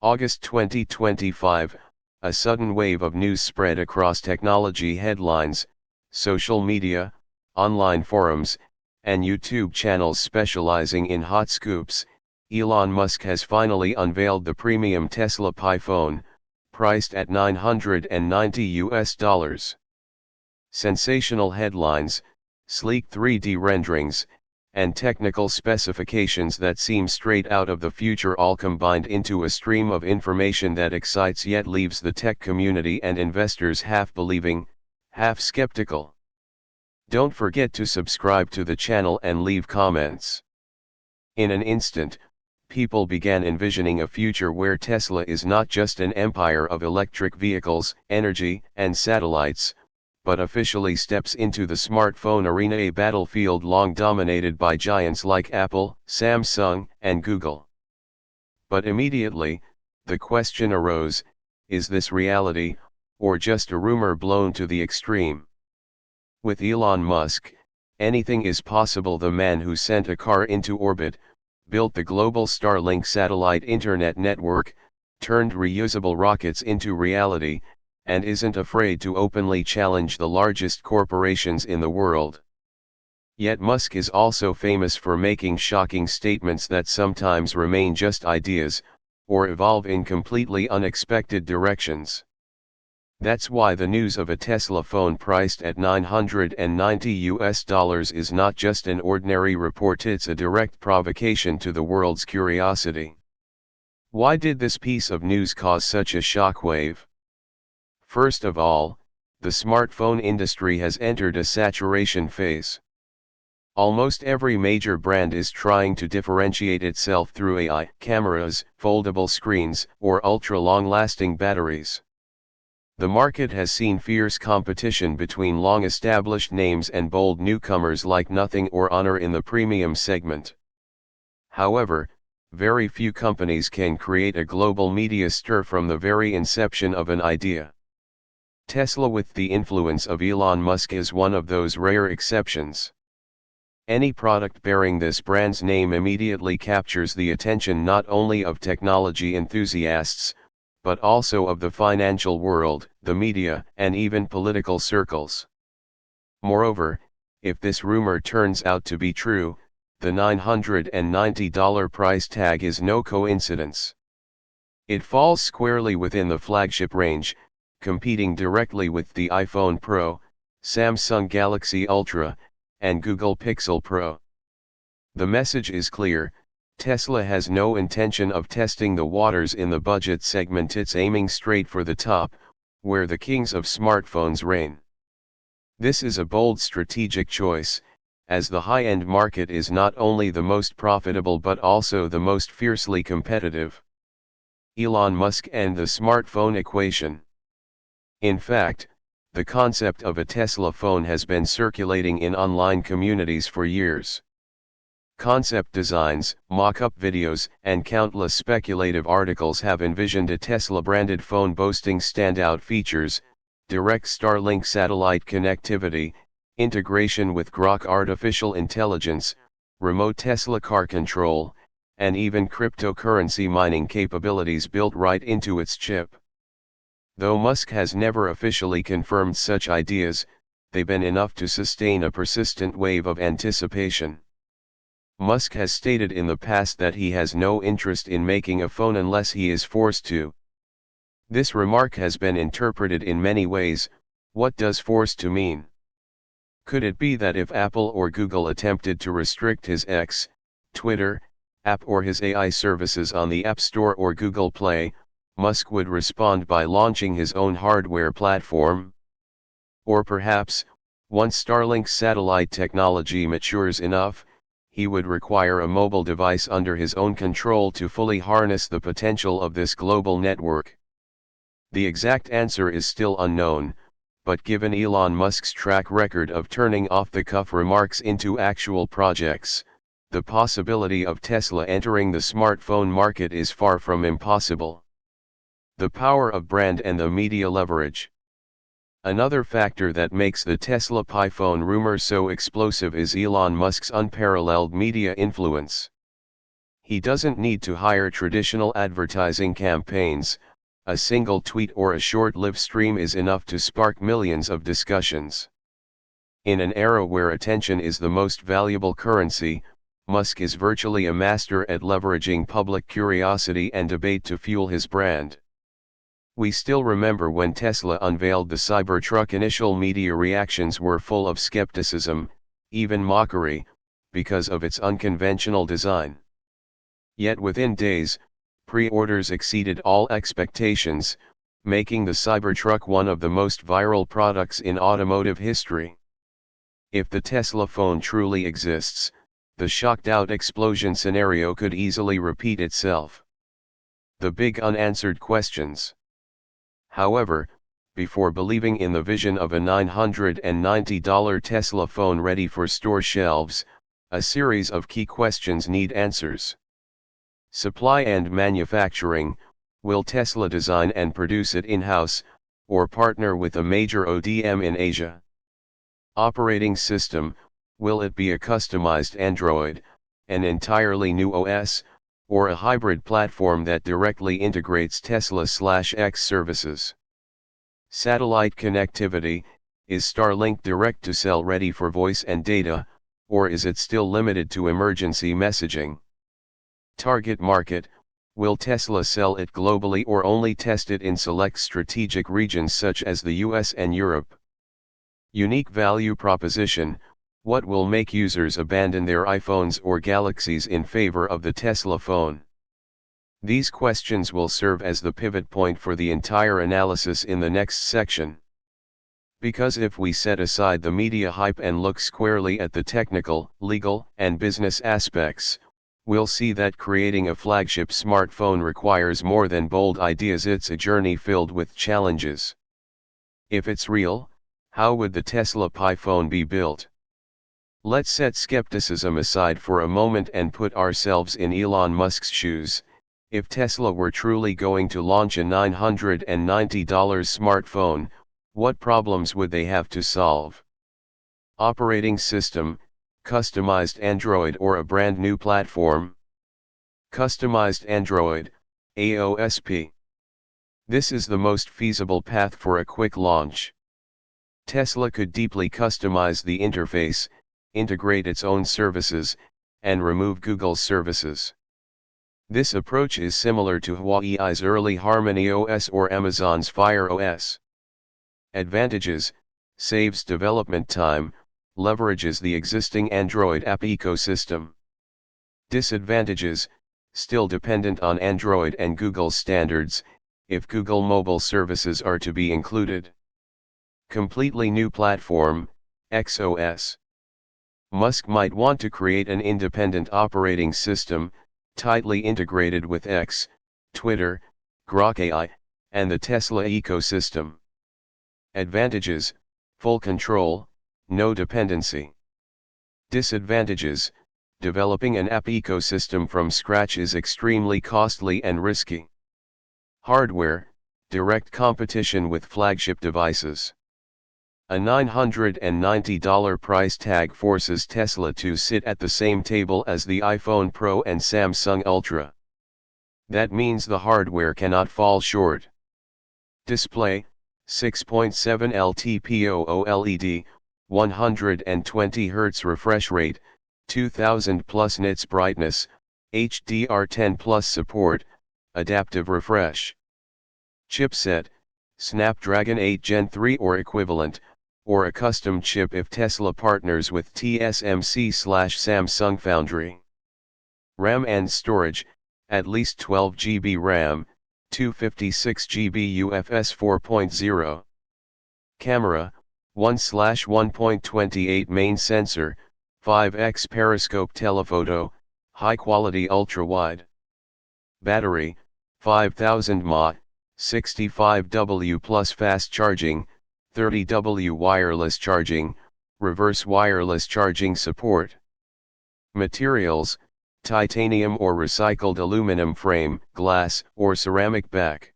August 2025, a sudden wave of news spread across technology headlines, social media, online forums, and YouTube channels specializing in hot scoops. Elon Musk has finally unveiled the premium Tesla Pi phone, priced at $990. Sensational headlines, sleek 3D renderings, and technical specifications that seem straight out of the future all combined into a stream of information that excites yet leaves the tech community and investors half believing, half skeptical. Don't forget to subscribe to the channel and leave comments. In an instant, people began envisioning a future where Tesla is not just an empire of electric vehicles, energy, and satellites, but officially steps into the smartphone arena, a battlefield long dominated by giants like Apple, Samsung, and Google. But immediately, the question arose, is this reality, or just a rumor blown to the extreme? With Elon Musk, anything is possible. The man who sent a car into orbit, built the global Starlink satellite internet network, turned reusable rockets into reality, and isn't afraid to openly challenge the largest corporations in the world. Yet Musk is also famous for making shocking statements that sometimes remain just ideas, or evolve in completely unexpected directions. That's why the news of a Tesla phone priced at $990 is not just an ordinary report, it's a direct provocation to the world's curiosity. Why did this piece of news cause such a shockwave? First of all, the smartphone industry has entered a saturation phase. Almost every major brand is trying to differentiate itself through AI, cameras, foldable screens, or ultra-long-lasting batteries. The market has seen fierce competition between long-established names and bold newcomers like Nothing or Honor in the premium segment. However, very few companies can create a global media stir from the very inception of an idea. Tesla, with the influence of Elon Musk, is one of those rare exceptions. Any product bearing this brand's name immediately captures the attention not only of technology enthusiasts, but also of the financial world, the media, and even political circles. Moreover, if this rumor turns out to be true, the $990 price tag is no coincidence. It falls squarely within the flagship range, competing directly with the iPhone Pro, Samsung Galaxy Ultra, and Google Pixel Pro. The message is clear: Tesla has no intention of testing the waters in the budget segment. It's aiming straight for the top, where the kings of smartphones reign. This is a bold strategic choice, as the high-end market is not only the most profitable but also the most fiercely competitive. Elon Musk and the smartphone equation. In fact, the concept of a Tesla phone has been circulating in online communities for years. Concept designs, mock-up videos, and countless speculative articles have envisioned a Tesla-branded phone boasting standout features: direct Starlink satellite connectivity, integration with Grok artificial intelligence, remote Tesla car control, and even cryptocurrency mining capabilities built right into its chip. Though Musk has never officially confirmed such ideas, they've been enough to sustain a persistent wave of anticipation. Musk has stated in the past that he has no interest in making a phone unless he is forced to. This remark has been interpreted in many ways. What does forced to mean? Could it be that if Apple or Google attempted to restrict his X, Twitter, app or his AI services on the App Store or Google Play, Musk would respond by launching his own hardware platform? Or perhaps, once Starlink's satellite technology matures enough, he would require a mobile device under his own control to fully harness the potential of this global network. The exact answer is still unknown, but given Elon Musk's track record of turning off-the-cuff remarks into actual projects, the possibility of Tesla entering the smartphone market is far from impossible. The power of brand and the media leverage. Another factor that makes the Tesla Pi phone rumor so explosive is Elon Musk's unparalleled media influence. He doesn't need to hire traditional advertising campaigns. A single tweet or a short live stream is enough to spark millions of discussions. In an era where attention is the most valuable currency, Musk is virtually a master at leveraging public curiosity and debate to fuel his brand. We still remember when Tesla unveiled the Cybertruck. Initial media reactions were full of skepticism, even mockery, because of its unconventional design. Yet within days, pre-orders exceeded all expectations, making the Cybertruck one of the most viral products in automotive history. If the Tesla phone truly exists, the shocked-out explosion scenario could easily repeat itself. The big unanswered questions. However, before believing in the vision of a $990 Tesla phone ready for store shelves, a series of key questions need answers. Supply and manufacturing: will Tesla design and produce it in-house, or partner with a major ODM in Asia? Operating system: will it be a customized Android, an entirely new OS, or a hybrid platform that directly integrates Tesla/X services? Satellite connectivity: is Starlink direct-to-cell ready for voice and data, or is it still limited to emergency messaging? Target market: will Tesla sell it globally or only test it in select strategic regions such as the US and Europe? Unique value proposition: what will make users abandon their iPhones or Galaxies in favor of the Tesla phone? These questions will serve as the pivot point for the entire analysis in the next section. Because if we set aside the media hype and look squarely at the technical, legal, and business aspects, we'll see that creating a flagship smartphone requires more than bold ideas. It's a journey filled with challenges. If it's real, how would the Tesla Pi phone be built? Let's set skepticism aside for a moment and put ourselves in Elon Musk's shoes. If Tesla were truly going to launch a $990 smartphone, what problems would they have to solve? Operating system: customized Android or a brand new platform? Customized Android, AOSP. This is the most feasible path for a quick launch. Tesla could deeply customize the interface, integrate its own services, and remove Google's services. This approach is similar to Huawei's early Harmony OS or Amazon's Fire OS. Advantages: saves development time, leverages the existing Android app ecosystem. Disadvantages: still dependent on Android and Google standards, if Google mobile services are to be included. Completely new platform, XOS. Musk might want to create an independent operating system, tightly integrated with X, Twitter, Grok AI, and the Tesla ecosystem. Advantages: full control, no dependency. Disadvantages: developing an app ecosystem from scratch is extremely costly and risky. Hardware: direct competition with flagship devices. A $990 price tag forces Tesla to sit at the same table as the iPhone Pro and Samsung Ultra. That means the hardware cannot fall short. Display: 6.7 LTPO OLED, 120 Hz refresh rate, 2000 plus nits brightness, HDR10 plus support, adaptive refresh. Chipset: Snapdragon 8 Gen 3 or equivalent, or a custom chip if Tesla partners with TSMC/Samsung Foundry. RAM and storage: at least 12 GB RAM, 256 GB UFS 4.0. Camera: 1/1.28 main sensor, 5x periscope telephoto, high quality ultra wide. Battery: 5000 mAh, 65W plus fast charging, 30W wireless charging, reverse wireless charging support. Materials: titanium or recycled aluminum frame, glass, or ceramic back.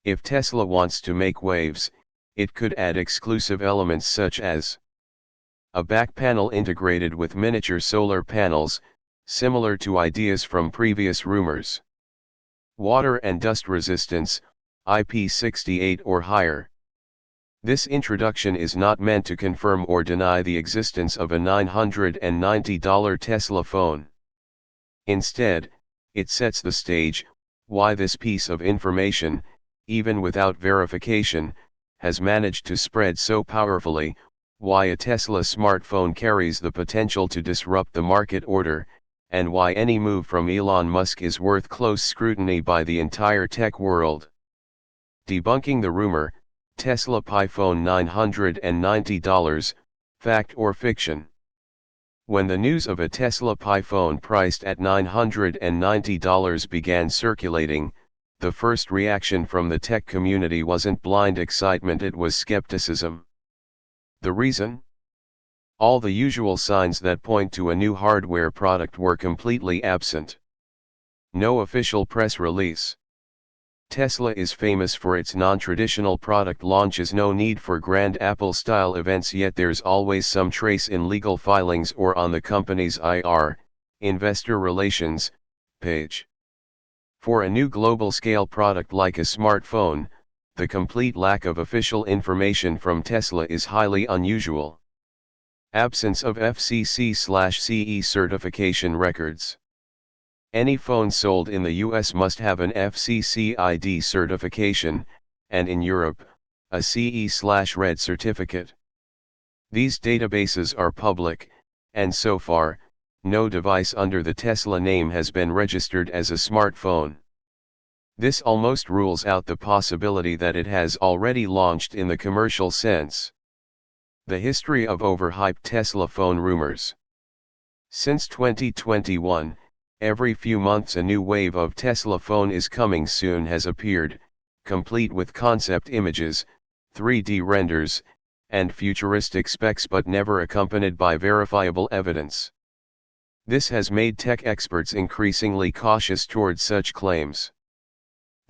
If Tesla wants to make waves, it could add exclusive elements such as a back panel integrated with miniature solar panels, similar to ideas from previous rumors. Water and dust resistance, IP68 or higher. This introduction is not meant to confirm or deny the existence of a $990 Tesla phone. Instead, it sets the stage, why this piece of information, even without verification, has managed to spread so powerfully, why a Tesla smartphone carries the potential to disrupt the market order, and why any move from Elon Musk is worth close scrutiny by the entire tech world. Debunking the rumor, Tesla Pi phone $990, fact or fiction? When the news of a Tesla Pi phone priced at $990 began circulating, the first reaction from the tech community wasn't blind excitement, it was skepticism. The reason? All the usual signs that point to a new hardware product were completely absent. No official press release. Tesla is famous for its non-traditional product launches, no need for grand Apple-style events, yet there's always some trace in legal filings or on the company's IR, investor relations, page. For a new global-scale product like a smartphone, the complete lack of official information from Tesla is highly unusual. Absence of FCC/CE certification records. Any phone sold in the US must have an FCC ID certification, and in Europe, a CE/RED certificate. These databases are public, and so far, no device under the Tesla name has been registered as a smartphone. This almost rules out the possibility that it has already launched in the commercial sense. The history of overhyped Tesla phone rumors. Since 2021, every few months a new wave of Tesla phone is coming soon has appeared, complete with concept images, 3D renders, and futuristic specs, but never accompanied by verifiable evidence. This has made tech experts increasingly cautious towards such claims.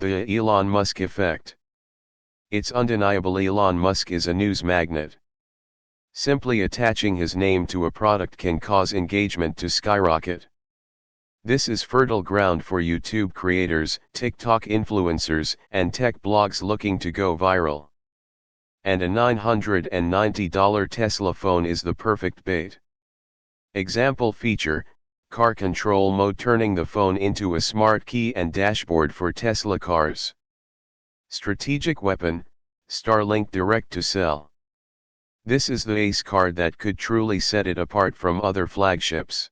The Elon Musk effect. It's undeniable Elon Musk is a news magnet. Simply attaching his name to a product can cause engagement to skyrocket. This is fertile ground for YouTube creators, TikTok influencers, and tech blogs looking to go viral. And a $990 Tesla phone is the perfect bait. Example feature, car control mode, turning the phone into a smart key and dashboard for Tesla cars. Strategic weapon, Starlink direct to cell. This is the ace card that could truly set it apart from other flagships.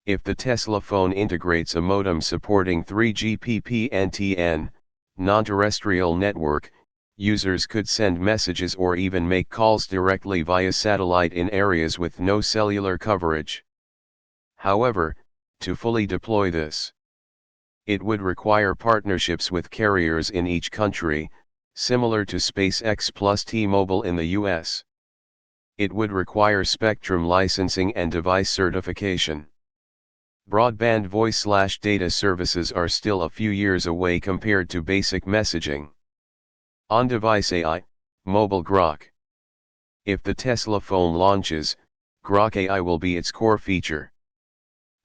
If the Tesla phone integrates a modem supporting 3GPP-NTN, non-terrestrial network, users could send messages or even make calls directly via satellite in areas with no cellular coverage. However, to fully deploy this, it would require partnerships with carriers in each country, similar to SpaceX plus T-Mobile in the US. It would require spectrum licensing and device certification. Broadband voice/data services are still a few years away compared to basic messaging. On-device AI, mobile Grok. If the Tesla phone launches, Grok AI will be its core feature.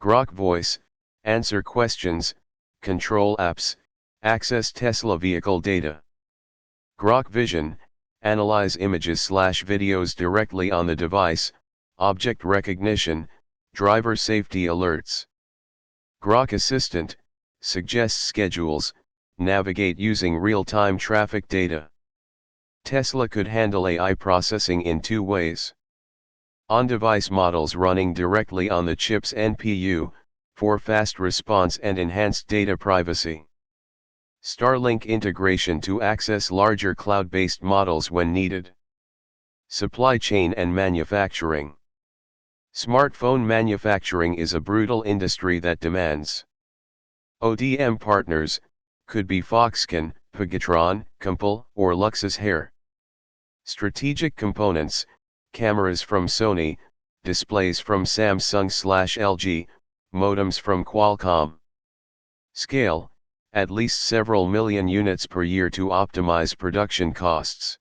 Grok Voice, answer questions, control apps, access Tesla vehicle data. Grok Vision, analyze images/videos directly on the device, object recognition, driver safety alerts. Grok Assistant, suggests schedules, navigate using real-time traffic data. Tesla could handle AI processing in two ways. On-device models running directly on the chip's NPU, for fast response and enhanced data privacy. Starlink integration to access larger cloud-based models when needed. Supply chain and manufacturing. Smartphone manufacturing is a brutal industry that demands ODM partners, could be Foxconn, Pegatron, Compal, or Luxus Hair. Strategic components, cameras from Sony, displays from Samsung/LG, modems from Qualcomm. Scale, at least several million units per year to optimize production costs.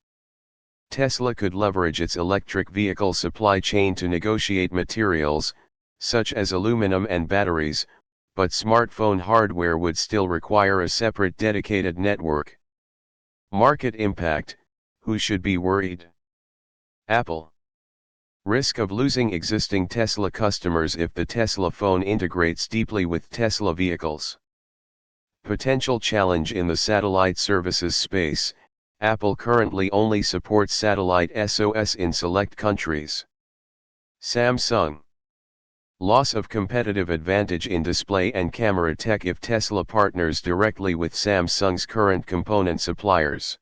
Tesla could leverage its electric vehicle supply chain to negotiate materials, such as aluminum and batteries, but smartphone hardware would still require a separate dedicated network. Market impact: who should be worried? Apple. Risk of losing existing Tesla customers if the Tesla phone integrates deeply with Tesla vehicles. Potential challenge in the satellite services space: Apple currently only supports satellite SOS in select countries. Samsung. Loss of competitive advantage in display and camera tech if Tesla partners directly with Samsung's current component suppliers.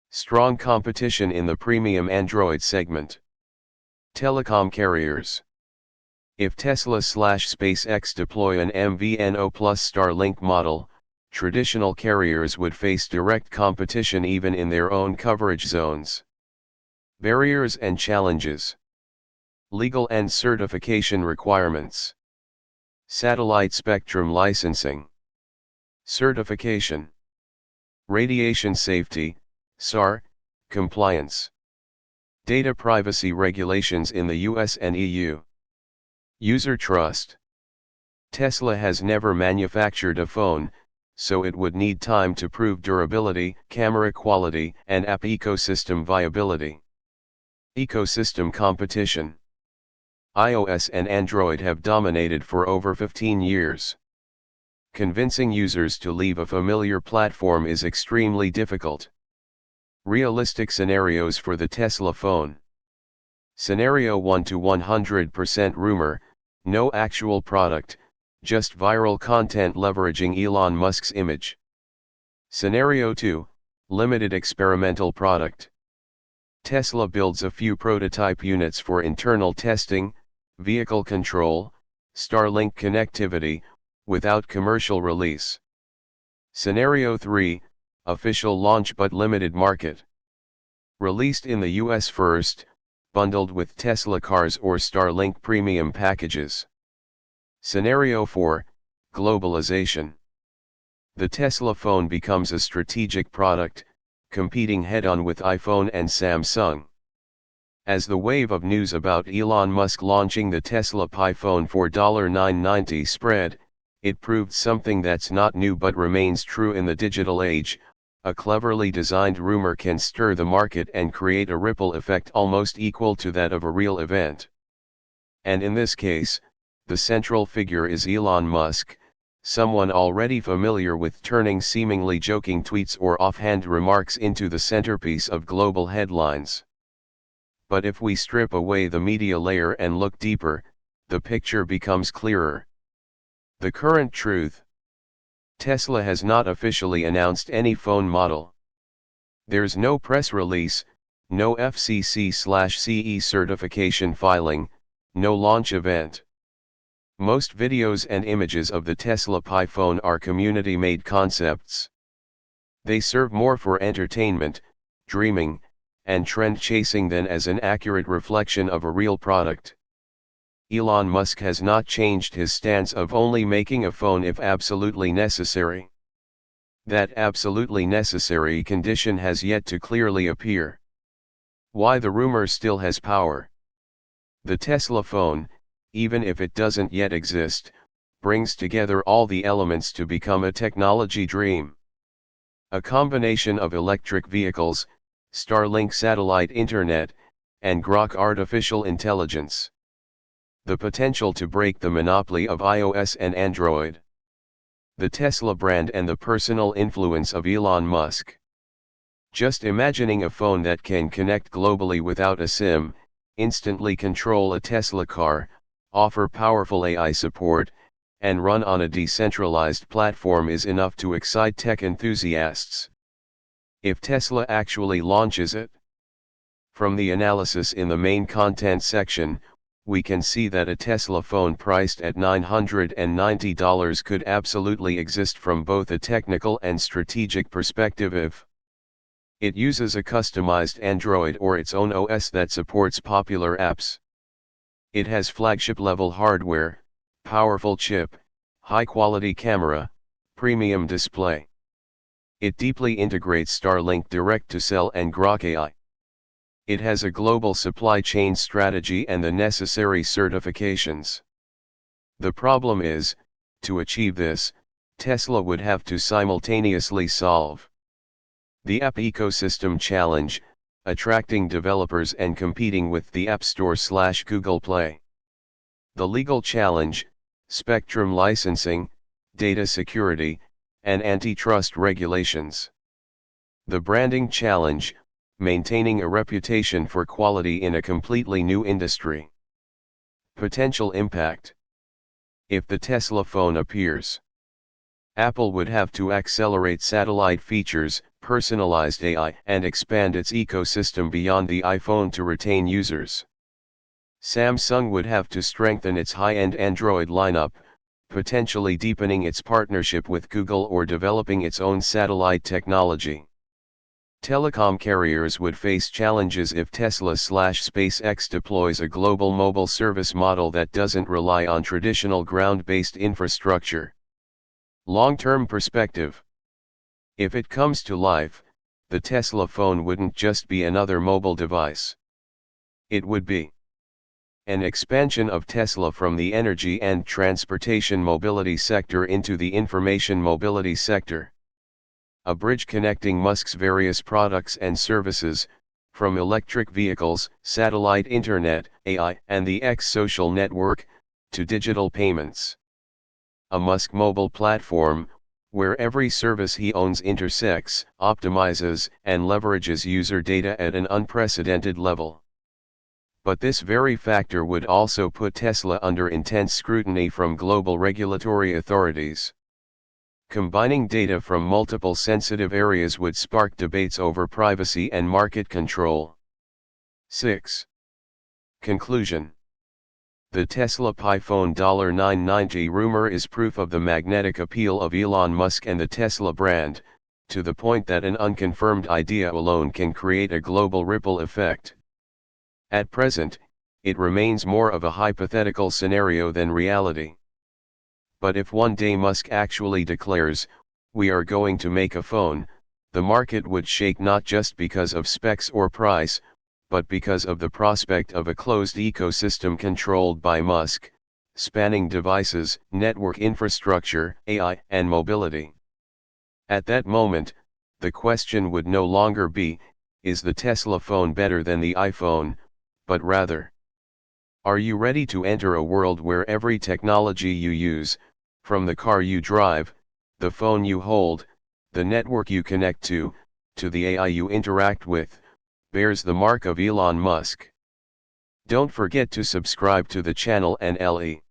Strong competition in the premium Android segment. Telecom carriers. If Tesla/SpaceX deploy an MVNO plus Starlink model, traditional carriers would face direct competition even in their own coverage zones. Barriers and challenges. Legal and certification requirements. Satellite spectrum licensing. Certification. Radiation safety, SAR, compliance. Data privacy regulations in the US and EU. User trust. Tesla has never manufactured a phone, so it would need time to prove durability, camera quality, and app ecosystem viability. Ecosystem competition. iOS and Android have dominated for over 15 years. Convincing users to leave a familiar platform is extremely difficult. Realistic scenarios for the Tesla phone. Scenario 1 to 100% rumor, no actual product, just viral content leveraging Elon Musk's image. Scenario 2, limited experimental product. Tesla builds a few prototype units for internal testing, vehicle control, Starlink connectivity, without commercial release. Scenario 3, official launch but limited market. Released in the US first, bundled with Tesla cars or Starlink premium packages. Scenario 4, globalization. The Tesla phone becomes a strategic product, competing head-on with iPhone and Samsung. As the wave of news about Elon Musk launching the Tesla Pi phone for $990 spread, it proved something that's not new but remains true in the digital age: a cleverly designed rumor can stir the market and create a ripple effect almost equal to that of a real event. And in this case, the central figure is Elon Musk, someone already familiar with turning seemingly joking tweets or offhand remarks into the centerpiece of global headlines. But if we strip away the media layer and look deeper, the picture becomes clearer. The current truth: Tesla has not officially announced any phone model. There's no press release, no FCC/CE certification filing, no launch event. Most videos and images of the Tesla Pi phone are community-made concepts. They serve more for entertainment, dreaming, and trend-chasing than as an accurate reflection of a real product. Elon Musk has not changed his stance of only making a phone if absolutely necessary. That absolutely necessary condition has yet to clearly appear. Why the rumor still has power? The Tesla phone, even if it doesn't yet exist, brings together all the elements to become a technology dream. A combination of electric vehicles, Starlink satellite internet, and Grok artificial intelligence. The potential to break the monopoly of iOS and Android. The Tesla brand and the personal influence of Elon Musk. Just imagining a phone that can connect globally without a SIM, instantly control a Tesla car, offer powerful AI support, and run on a decentralized platform is enough to excite tech enthusiasts. If Tesla actually launches it. From the analysis in the main content section, we can see that a Tesla phone priced at $990 could absolutely exist from both a technical and strategic perspective if it uses a customized Android or its own OS that supports popular apps. It has flagship-level hardware, powerful chip, high-quality camera, premium display. It deeply integrates Starlink direct-to-cell and Grok AI. It has a global supply chain strategy and the necessary certifications. The problem is, to achieve this, Tesla would have to simultaneously solve the app ecosystem challenge, attracting developers and competing with the App Store/Google Play. The legal challenge, spectrum licensing, data security, and antitrust regulations. The branding challenge, maintaining a reputation for quality in a completely new industry. Potential impact. If the Tesla phone appears, Apple would have to accelerate satellite features, personalized AI, and expand its ecosystem beyond the iPhone to retain users. Samsung would have to strengthen its high-end Android lineup, potentially deepening its partnership with Google or developing its own satellite technology. Telecom carriers would face challenges if Tesla/SpaceX deploys a global mobile service model that doesn't rely on traditional ground-based infrastructure. Long-term perspective. If it comes to life, the Tesla phone wouldn't just be another mobile device. It would be an expansion of Tesla from the energy and transportation mobility sector into the information mobility sector. A bridge connecting Musk's various products and services, from electric vehicles, satellite internet, AI, and the X social network, to digital payments. A Musk mobile platform, where every service he owns intersects, optimizes, and leverages user data at an unprecedented level. But this very factor would also put Tesla under intense scrutiny from global regulatory authorities. Combining data from multiple sensitive areas would spark debates over privacy and market control. 6. Conclusion. The Tesla Pi phone $990 rumor is proof of the magnetic appeal of Elon Musk and the Tesla brand, to the point that an unconfirmed idea alone can create a global ripple effect. At present, it remains more of a hypothetical scenario than reality. But if one day Musk actually declares, "We are going to make a phone," the market would shake not just because of specs or price, but because of the prospect of a closed ecosystem controlled by Musk, spanning devices, network infrastructure, AI, and mobility. At that moment, the question would no longer be, is the Tesla phone better than the iPhone, but rather, are you ready to enter a world where every technology you use, from the car you drive, the phone you hold, the network you connect to the AI you interact with, bears the mark of Elon Musk? Don't forget to subscribe to the channel and LE.